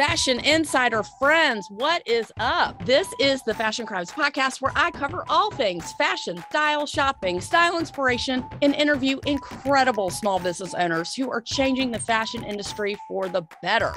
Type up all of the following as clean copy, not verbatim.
Fashion Insider friends, what is up? This is the Fashion Crimes podcast where I cover all things fashion, style, shopping, style inspiration, and interview incredible small business owners who are changing the fashion industry for the better.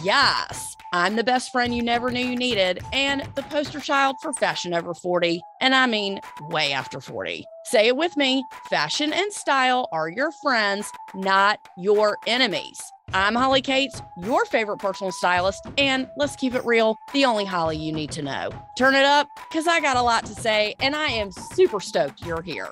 Yes, I'm the best friend you never knew you needed and the poster child for fashion over 40. And I mean way after 40. Say it with me, fashion and style are your friends, not your enemies. I'm Holly Cates, your favorite personal stylist, and let's keep it real, the only Holly you need to know. Turn it up, because I got a lot to say, and I am super stoked you're here.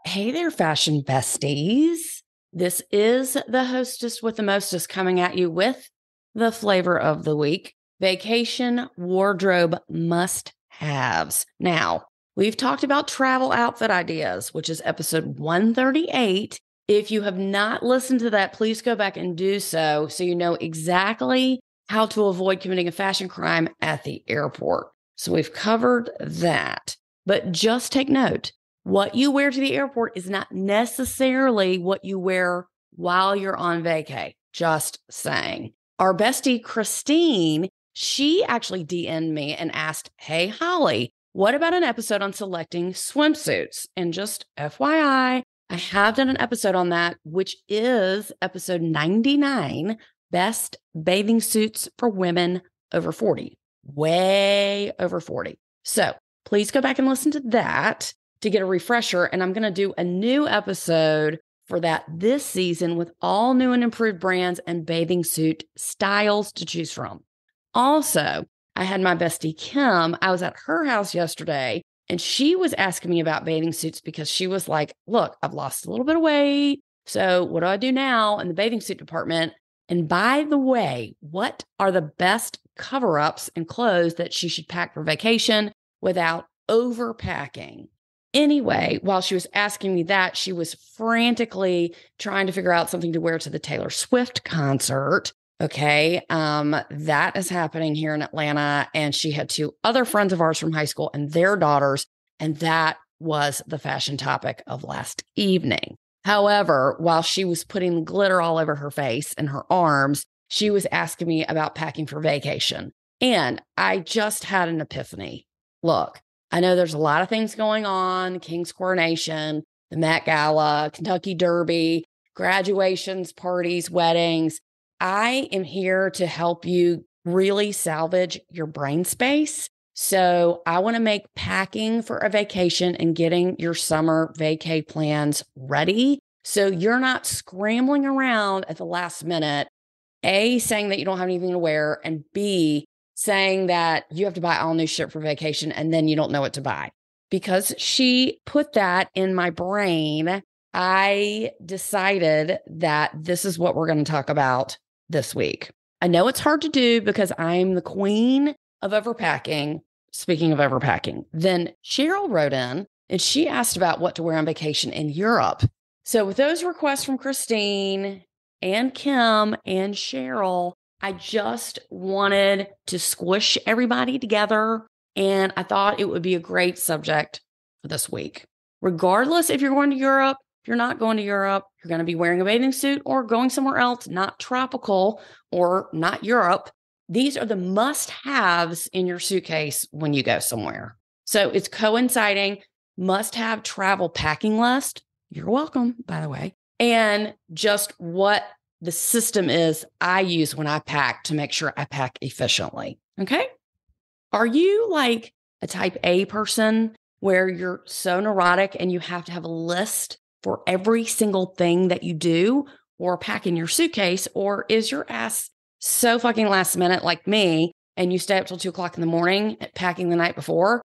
Hey there, fashion besties. This is the hostess with the mostest coming at you with the flavor of the week, vacation wardrobe must-haves. Now, we've talked about travel outfit ideas, which is episode 138. If you have not listened to that, please go back and do so you know exactly how to avoid committing a fashion crime at the airport. So we've covered that. But just take note, what you wear to the airport is not necessarily what you wear while you're on vacay. Just saying. Our bestie, Christine, she actually DM'd me and asked, hey, Holly, what about an episode on selecting swimsuits? And just FYI, I have done an episode on that, which is episode 99, Best Bathing Suits for Women Over 40, way over 40. So please go back and listen to that to get a refresher. And I'm going to do a new episode for that this season with all new and improved brands and bathing suit styles to choose from. Also, I had my bestie Kim. I was at her house yesterday. And she was asking me about bathing suits because she was like, look, I've lost a little bit of weight. So what do I do now in the bathing suit department? And by the way, what are the best cover-ups and clothes that she should pack for vacation without overpacking? Anyway, while she was asking me that, she was frantically trying to figure out something to wear to the Taylor Swift concert. Okay. That is happening here in Atlanta. And she had two other friends of ours from high school and their daughters. And that was the fashion topic of last evening. However, while she was putting glitter all over her face and her arms, she was asking me about packing for vacation. And I just had an epiphany. Look, I know there's a lot of things going on, King's coronation, the Met Gala, Kentucky Derby, graduations, parties, weddings. I am here to help you really salvage your brain space. So I want to make packing for a vacation and getting your summer vacay plans ready. So you're not scrambling around at the last minute, A, saying that you don't have anything to wear, and B, saying that you have to buy all new shit for vacation and then you don't know what to buy. Because she put that in my brain, I decided that this is what we're going to talk about this week. I know it's hard to do because I'm the queen of overpacking. Speaking of overpacking, then Cheryl wrote in and she asked about what to wear on vacation in Europe. So with those requests from Christine and Kim and Cheryl, I just wanted to squish everybody together. And I thought it would be a great subject for this week. Regardless if you're going to Europe, if you're not going to Europe, you're going to be wearing a bathing suit or going somewhere else, not tropical or not Europe. These are the must-haves in your suitcase when you go somewhere. So it's coinciding, must-have travel packing list. You're welcome, by the way. And just what the system is I use when I pack to make sure I pack efficiently. Okay? Are you like a type A person where you're so neurotic and you have to have a list for every single thing that you do or pack in your suitcase? Or is your ass so fucking last minute like me and you stay up till 2:00 in the morning packing the night before?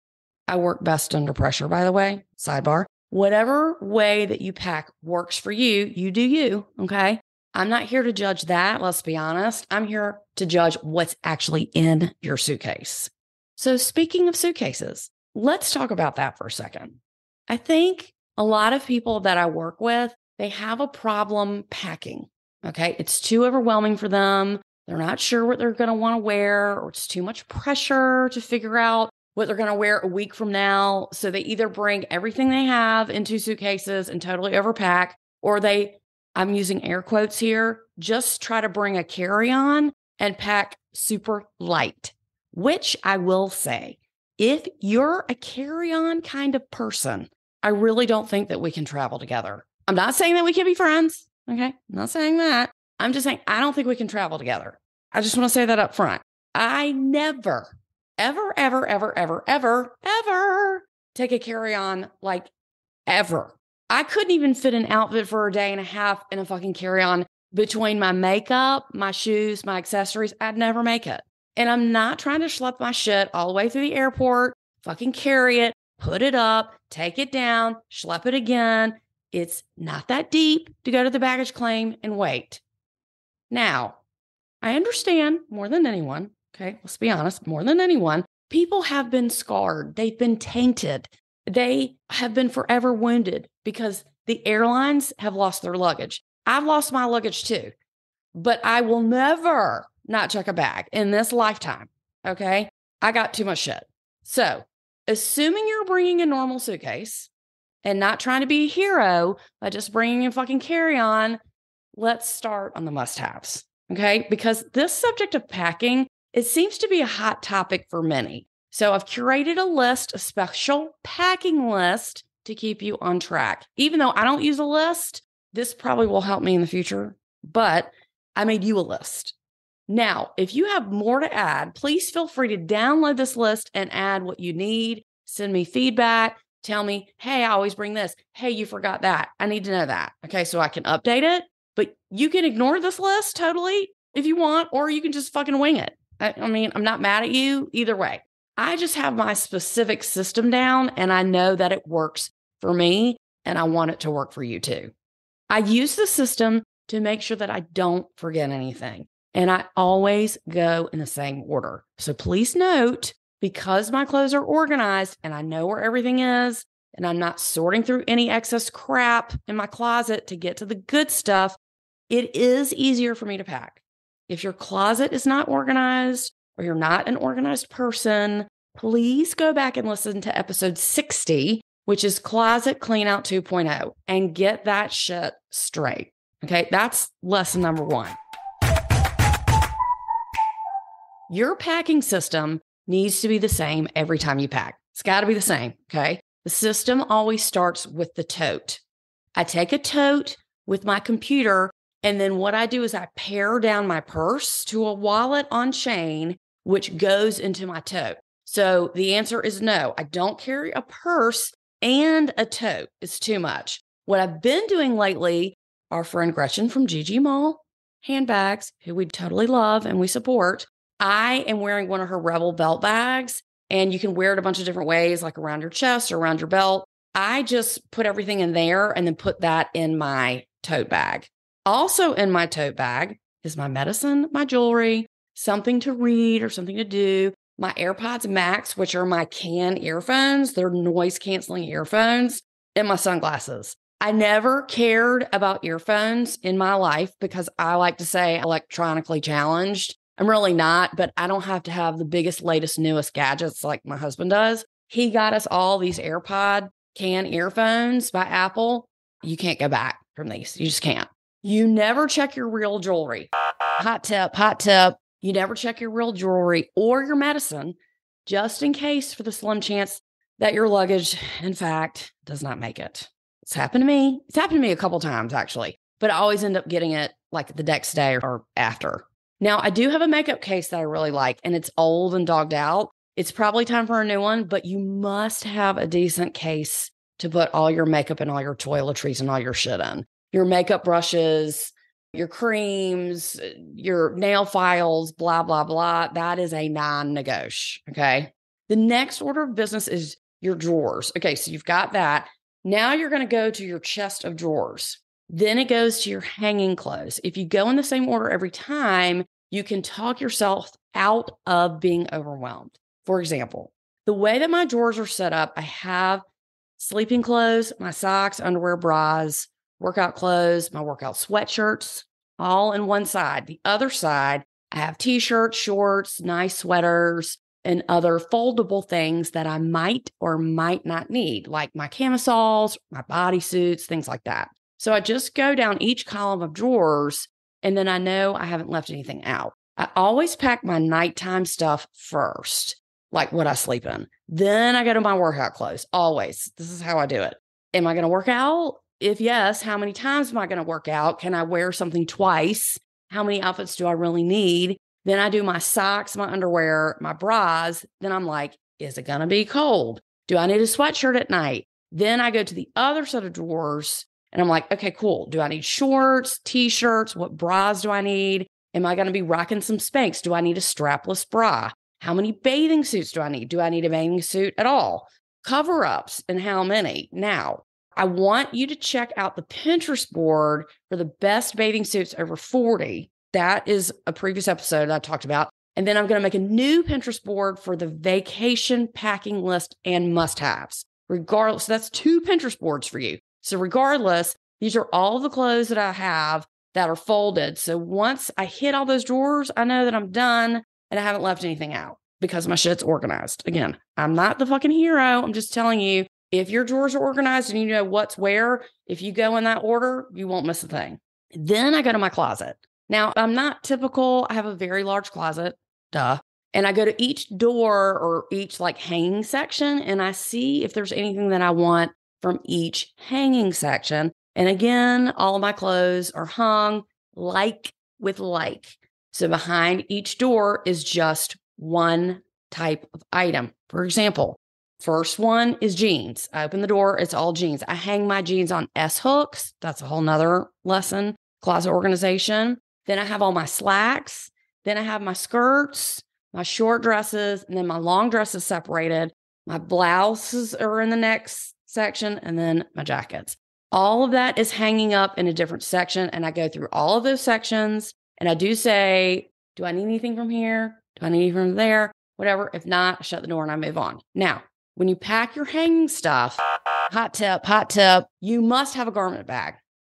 I work best under pressure, by the way, sidebar. Whatever way that you pack works for you, you do you, okay? I'm not here to judge that, let's be honest. I'm here to judge what's actually in your suitcase. So speaking of suitcases, let's talk about that for a second. I think a lot of people that I work with, they have a problem packing, okay? It's too overwhelming for them. They're not sure what they're going to want to wear, or it's too much pressure to figure out what they're going to wear a week from now. So they either bring everything they have in 2 suitcases and totally overpack, or they I'm using air quotes here, just try to bring a carry-on and pack super light, which I will say, if you're a carry-on kind of person, I really don't think that we can travel together. I'm not saying that we can be friends. Okay. I'm not saying that. I'm just saying, I don't think we can travel together. I just want to say that up front. I never, ever, ever, ever, ever, ever, ever take a carry-on, like ever. I couldn't even fit an outfit for a day and a half in a fucking carry-on between my makeup, my shoes, my accessories. I'd never make it. And I'm not trying to schlep my shit all the way through the airport, fucking carry it, put it up, take it down, schlep it again. It's not that deep to go to the baggage claim and wait. Now, I understand more than anyone, okay, let's be honest, more than anyone, people have been scarred. They've been tainted. They have been forever wounded because the airlines have lost their luggage. I've lost my luggage too, but I will never not check a bag in this lifetime, okay? I got too much shit. So, assuming you're bringing a normal suitcase and not trying to be a hero by just bringing a fucking carry-on, let's start on the must-haves, okay? Because this subject of packing, it seems to be a hot topic for many. So I've curated a list, a special packing list to keep you on track. Even though I don't use a list, this probably will help me in the future, but I made you a list. Now, if you have more to add, please feel free to download this list and add what you need. Send me feedback. Tell me, hey, I always bring this. Hey, you forgot that. I need to know that. Okay, so I can update it. But you can ignore this list totally if you want, or you can just fucking wing it. I mean, I'm not mad at you either way. I just have my specific system down and I know that it works for me and I want it to work for you too. I use the system to make sure that I don't forget anything. And I always go in the same order. So please note, because my clothes are organized and I know where everything is, and I'm not sorting through any excess crap in my closet to get to the good stuff, it is easier for me to pack. If your closet is not organized or you're not an organized person, please go back and listen to episode 60, which is Closet Cleanout 2.0, and get that shit straight. Okay, that's lesson number 1. Your packing system needs to be the same every time you pack. It's got to be the same, okay? The system always starts with the tote. I take a tote with my computer, and then what I do is I pare down my purse to a wallet on chain, which goes into my tote. So the answer is no. I don't carry a purse and a tote. It's too much. What I've been doing lately, our friend Gretchen from GG Mall Handbags, who we totally love and we support, I am wearing one of her Rebel belt bags, and you can wear it a bunch of different ways, like around your chest or around your belt. I just put everything in there and then put that in my tote bag. Also in my tote bag is my medicine, my jewelry, something to read or something to do, my AirPods Max, which are my CAN earphones. They're noise canceling earphones, and my sunglasses. I never cared about earphones in my life because I like to say electronically challenged. I'm really not, but I don't have to have the biggest, latest, newest gadgets like my husband does. He got us all these AirPod CAN earphones by Apple. You can't go back from these. You just can't. You never check your real jewelry. Hot tip, hot tip. You never check your real jewelry or your medicine, just in case for the slim chance that your luggage, in fact, does not make it. It's happened to me. It's happened to me a couple times, actually, but I always end up getting it like the next day or after. Now, I do have a makeup case that I really like, and it's old and dogged out. It's probably time for a new one, but you must have a decent case to put all your makeup and all your toiletries and all your shit in. Your makeup brushes, your creams, your nail files, blah, blah, blah. That is a non-negotiable, okay? The next order of business is your drawers. Okay, so you've got that. Now you're going to go to your chest of drawers. Then it goes to your hanging clothes. If you go in the same order every time, you can talk yourself out of being overwhelmed. For example, the way that my drawers are set up, I have sleeping clothes, my socks, underwear, bras, workout clothes, my workout sweatshirts, all in one side. The other side, I have t-shirts, shorts, nice sweaters, and other foldable things that I might or might not need, like my camisoles, my bodysuits, things like that. So I just go down each column of drawers and then I know I haven't left anything out. I always pack my nighttime stuff first, like what I sleep in. Then I go to my workout clothes. Always. This is how I do it. Am I going to work out? If yes, how many times am I going to work out? Can I wear something twice? How many outfits do I really need? Then I do my socks, my underwear, my bras. Then I'm like, is it going to be cold? Do I need a sweatshirt at night? Then I go to the other set of drawers and I'm like, okay, cool. Do I need shorts, t-shirts? What bras do I need? Am I going to be rocking some Spanx? Do I need a strapless bra? How many bathing suits do I need? Do I need a bathing suit at all? Cover-ups and how many? Now, I want you to check out the Pinterest board for the best bathing suits over 40. That is a previous episode that I talked about. And then I'm going to make a new Pinterest board for the vacation packing list and must-haves. Regardless, so that's 2 Pinterest boards for you. So regardless, these are all the clothes that I have that are folded. So once I hit all those drawers, I know that I'm done and I haven't left anything out because my shit's organized. Again, I'm not the fucking hero. I'm just telling you, if your drawers are organized and you know what's where, if you go in that order, you won't miss a thing. Then I go to my closet. Now, I'm not typical. I have a very large closet, duh. And I go to each door or each like hanging section and I see if there's anything that I want from each hanging section. And again, all of my clothes are hung like with like. So behind each door is just one type of item. For example, first one is jeans. I open the door, it's all jeans. I hang my jeans on S hooks. That's a whole nother lesson, closet organization. Then I have all my slacks. Then I have my skirts, my short dresses, and then my long dresses separated. My blouses are in the next section, and then my jackets. All of that is hanging up in a different section, and I go through all of those sections, and I do say, do I need anything from here? Do I need anything from there? Whatever. If not, I shut the door and I move on. Now, when you pack your hanging stuff, hot tip, you must have a garment bag.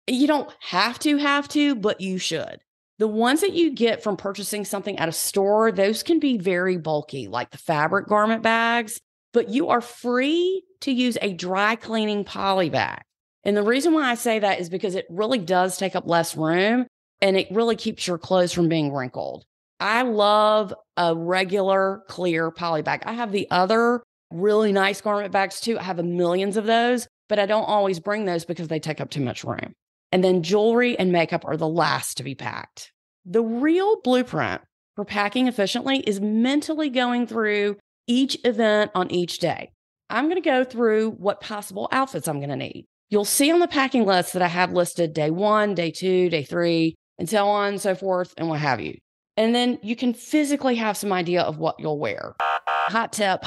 You don't have to, but you should. The ones that you get from purchasing something at a store, those can be very bulky, like the fabric garment bags, but you are free to use a dry cleaning poly bag. And the reason why I say that is because it really does take up less room and it really keeps your clothes from being wrinkled. I love a regular clear poly bag. I have the other really nice garment bags too. I have millions of those, but I don't always bring those because they take up too much room. And then jewelry and makeup are the last to be packed. The real blueprint for packing efficiently is mentally going through each event on each day. I'm going to go through what possible outfits I'm going to need. You'll see on the packing list that I have listed day 1, day 2, day 3, and so on and so forth, and what have you. And then you can physically have some idea of what you'll wear. Hot tip.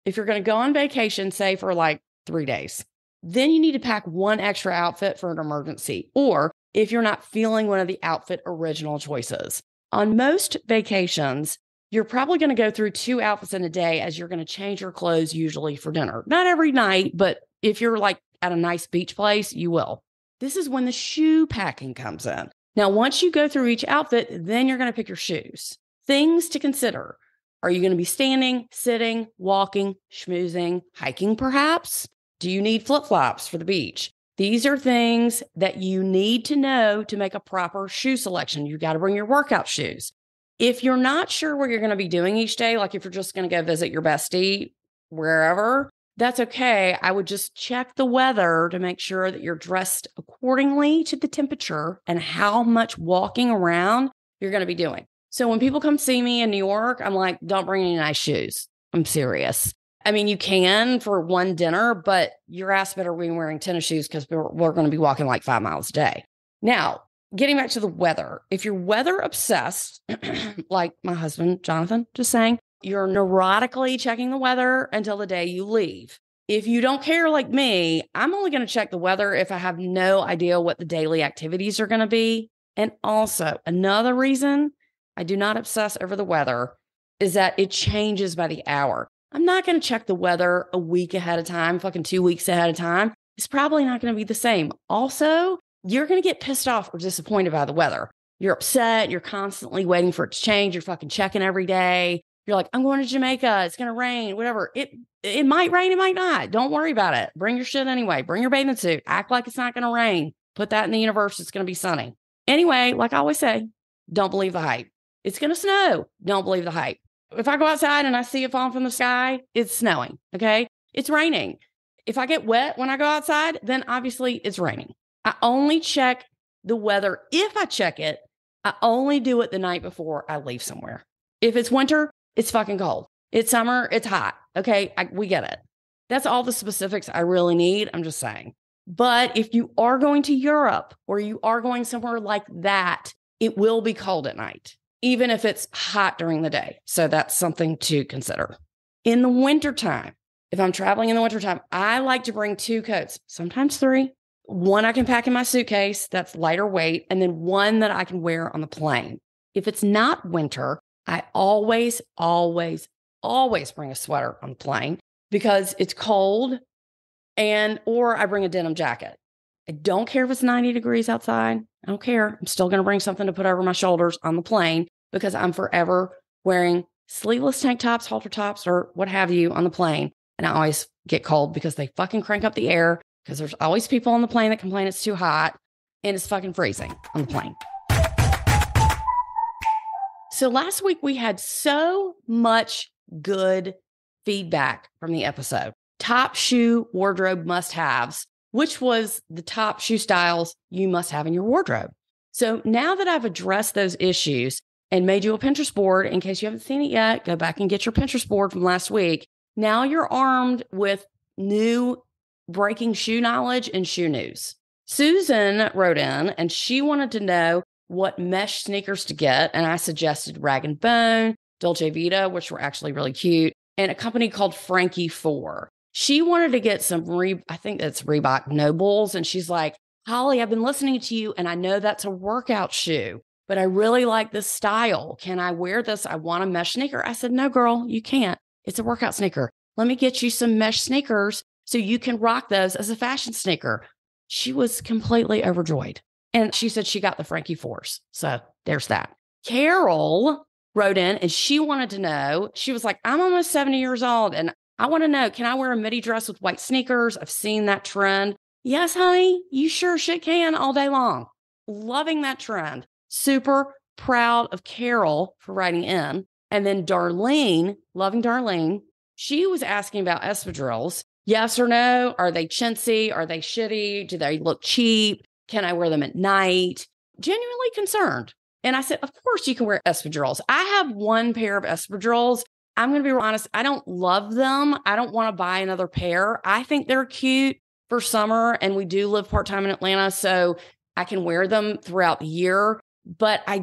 If you're going to go on vacation, say for like 3 days, then you need to pack one extra outfit for an emergency, or if you're not feeling one of the outfit original choices. On most vacations, you're probably going to go through 2 outfits in a day as you're going to change your clothes usually for dinner. Not every night, but if you're like at a nice beach place, you will. This is when the shoe packing comes in. Now, once you go through each outfit, then you're going to pick your shoes. Things to consider. Are you going to be standing, sitting, walking, schmoozing, hiking perhaps? Do you need flip-flops for the beach? These are things that you need to know to make a proper shoe selection. You got to bring your workout shoes. If you're not sure what you're going to be doing each day, like if you're just going to go visit your bestie wherever, that's okay. I would just check the weather to make sure that you're dressed accordingly to the temperature and how much walking around you're going to be doing. So when people come see me in New York, I'm like, don't bring any nice shoes. I'm serious. I mean, you can for one dinner, but your ass better be wearing tennis shoes because we're going to be walking like 5 miles a day. Now, getting back to the weather. If you're weather obsessed, like my husband, Jonathan, just saying, you're neurotically checking the weather until the day you leave. If you don't care like me, I'm only going to check the weather if I have no idea what the daily activities are going to be. And also, another reason I do not obsess over the weather is that it changes by the hour. I'm not going to check the weather a week ahead of time, fucking 2 weeks ahead of time. It's probably not going to be the same. Also, you're going to get pissed off or disappointed by the weather. You're upset. You're constantly waiting for it to change. You're fucking checking every day. You're like, I'm going to Jamaica. It's going to rain, whatever. It might rain. It might not. Don't worry about it. Bring your shit anyway. Bring your bathing suit. Act like it's not going to rain. Put that in the universe. It's going to be sunny. Anyway, like I always say, don't believe the hype. It's going to snow. Don't believe the hype. If I go outside and I see it falling from the sky, it's snowing. Okay. It's raining. If I get wet when I go outside, then obviously it's raining. I only check the weather. If I check it, I only do it the night before I leave somewhere. If it's winter, it's fucking cold. It's summer, it's hot. Okay, we get it. That's all the specifics I really need. I'm just saying. But if you are going to Europe or you are going somewhere like that, it will be cold at night, even if it's hot during the day. So that's something to consider. In the wintertime, if I'm traveling in the wintertime, I like to bring 2 coats, sometimes 3. One I can pack in my suitcase that's lighter weight, and then one that I can wear on the plane. If it's not winter, I always bring a sweater on the plane because it's cold, or I bring a denim jacket. I don't care if it's 90 degrees outside. I don't care. I'm still going to bring something to put over my shoulders on the plane because I'm forever wearing sleeveless tank tops, halter tops, or what have you on the plane. And I always get cold because they fucking crank up the air because there's always people on the plane that complain it's too hot and it's fucking freezing on the plane. So last week we had so much good feedback from the episode. Top shoe wardrobe must-haves, which was the top shoe styles you must have in your wardrobe. So now that I've addressed those issues and made you a Pinterest board, in case you haven't seen it yet, go back and get your Pinterest board from last week. Now you're armed with new breaking shoe knowledge and shoe news. Susan wrote in and she wanted to know what mesh sneakers to get. And I suggested Rag & Bone, Dolce Vita, which were actually really cute, and a company called Frankie 4. She wanted to get some, I think that's Reebok Nobles. And she's like, Holly, I've been listening to you and I know that's a workout shoe, but I really like this style. Can I wear this? I want a mesh sneaker. I said, no, girl, you can't. It's a workout sneaker. Let me get you some mesh sneakers so you can rock those as a fashion sneaker. She was completely overjoyed. And she said she got the Frankie 4s. So there's that. Carol wrote in and she wanted to know, she was like, I'm almost 70 years old and I want to know, can I wear a midi dress with white sneakers? I've seen that trend. Yes, honey, you sure shit can all day long. Loving that trend. Super proud of Carol for writing in. And then Darlene, loving Darlene, she was asking about espadrilles. Yes or no? Are they chintzy? Are they shitty? Do they look cheap? Can I wear them at night? Genuinely concerned. And I said, of course you can wear espadrilles. I have one pair of espadrilles. I'm going to be honest. I don't love them. I don't want to buy another pair. I think they're cute for summer. And we do live part-time in Atlanta, so I can wear them throughout the year. But I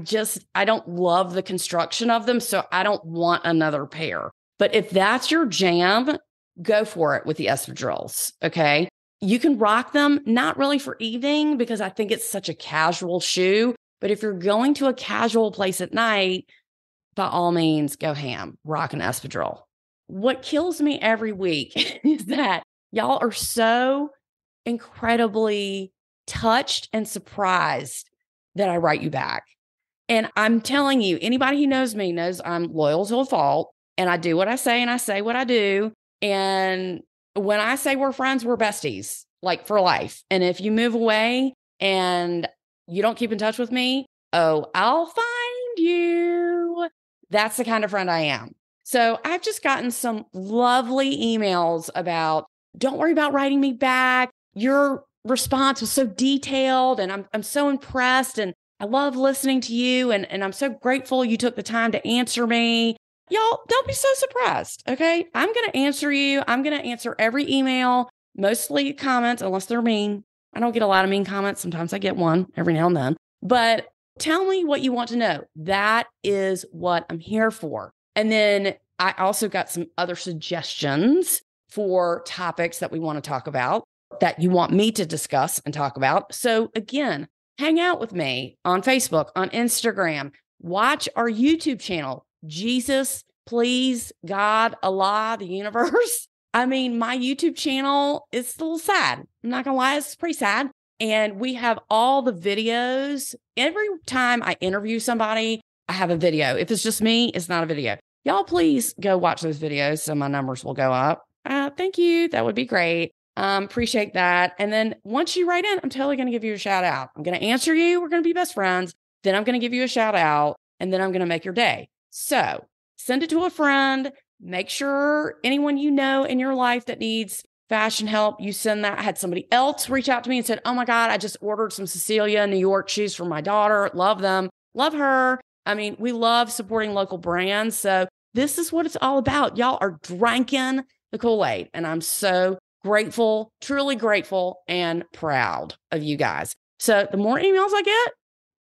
don't love the construction of them. So I don't want another pair. But if that's your jam, go for it with the espadrilles. Okay. You can rock them, not really for evening because I think it's such a casual shoe. But if you're going to a casual place at night, by all means, go ham, rock an espadrille. What kills me every week is that y'all are so incredibly touched and surprised that I write you back. And I'm telling you, anybody who knows me knows I'm loyal to a fault and I do what I say and I say what I do. And when I say we're friends, we're besties, like for life. And if you move away and you don't keep in touch with me, oh, I'll find you. That's the kind of friend I am. So I've just gotten some lovely emails about, don't worry about writing me back. Your response was so detailed and I'm so impressed and I love listening to you and I'm so grateful you took the time to answer me. Y'all, don't be so surprised, okay? I'm going to answer you. I'm going to answer every email, mostly comments, unless they're mean. I don't get a lot of mean comments. Sometimes I get one every now and then. But tell me what you want to know. That is what I'm here for. And then I also got some other suggestions for topics that we want to talk about that you want me to discuss and talk about. So again, hang out with me on Facebook, on Instagram, watch our YouTube channel, Jesus, Please, God, Allah, the universe. I mean, my YouTube channel is a little sad. I'm not going to lie, it's pretty sad. And we have all the videos. Every time I interview somebody, I have a video. If it's just me, it's not a video. Y'all, please go watch those videos so my numbers will go up. Thank you. That would be great. Appreciate that. And then once you write in, I'm totally going to give you a shout out. I'm going to answer you. We're going to be best friends. Then I'm going to give you a shout out, and then I'm going to make your day. So send it to a friend. Make sure anyone you know in your life that needs fashion help, you send that. I had somebody else reach out to me and said, oh my God, I just ordered some Cecilia New York shoes for my daughter. Love them. Love her. I mean, we love supporting local brands. So this is what it's all about. Y'all are drinking the Kool-Aid, and I'm so grateful, truly grateful and proud of you guys. So the more emails I get,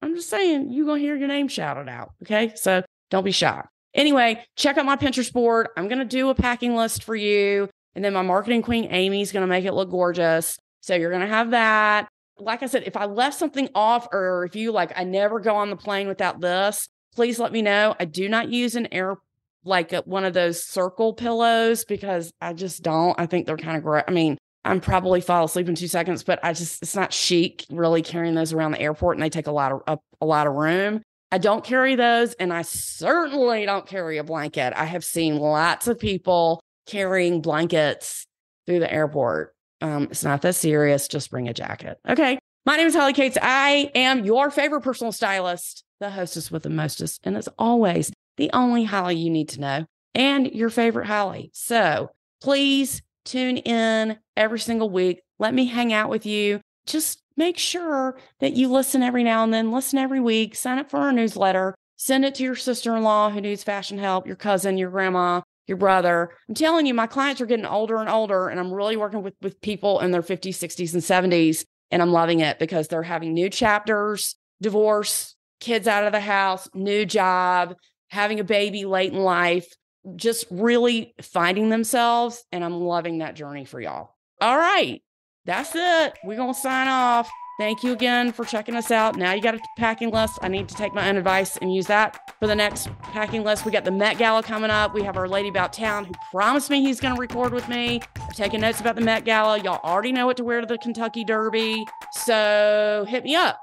I'm just saying, you're going to hear your name shouted out. Okay. So don't be shy. Anyway, check out my Pinterest board. I'm going to do a packing list for you. And then my marketing queen, Amy's going to make it look gorgeous. So you're going to have that. Like I said, if I left something off, or if you like, I never go on the plane without this, please let me know. I do not use an air, like one of those circle pillows, because I just don't. I think they're kind of great. I mean, I'm probably fall asleep in 2 seconds, but it's not chic really carrying those around the airport, and they take a lot of room. I don't carry those, and I certainly don't carry a blanket. I have seen lots of people carrying blankets through the airport. It's not that serious. Just bring a jacket. Okay. My name is Holly Cates. I am your favorite personal stylist, the hostess with the mostest, and as always, the only Holly you need to know, and your favorite Holly. So please tune in every single week. Let me hang out with you. Just make sure that you listen every now and then, listen every week, sign up for our newsletter, send it to your sister-in-law who needs fashion help, your cousin, your grandma, your brother. I'm telling you, my clients are getting older and older, and I'm really working with people in their 50s, 60s, and 70s. And I'm loving it because they're having new chapters, divorce, kids out of the house, new job, having a baby late in life, just really finding themselves. And I'm loving that journey for y'all. All right. That's it. We're going to sign off. Thank you again for checking us out. Now you got a packing list. I need to take my own advice and use that for the next packing list. We got the Met Gala coming up. We have our lady about town who promised me he's going to record with me. I'm taking notes about the Met Gala. Y'all already know what to wear to the Kentucky Derby. So hit me up.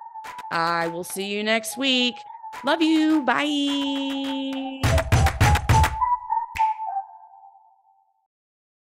I will see you next week. Love you. Bye.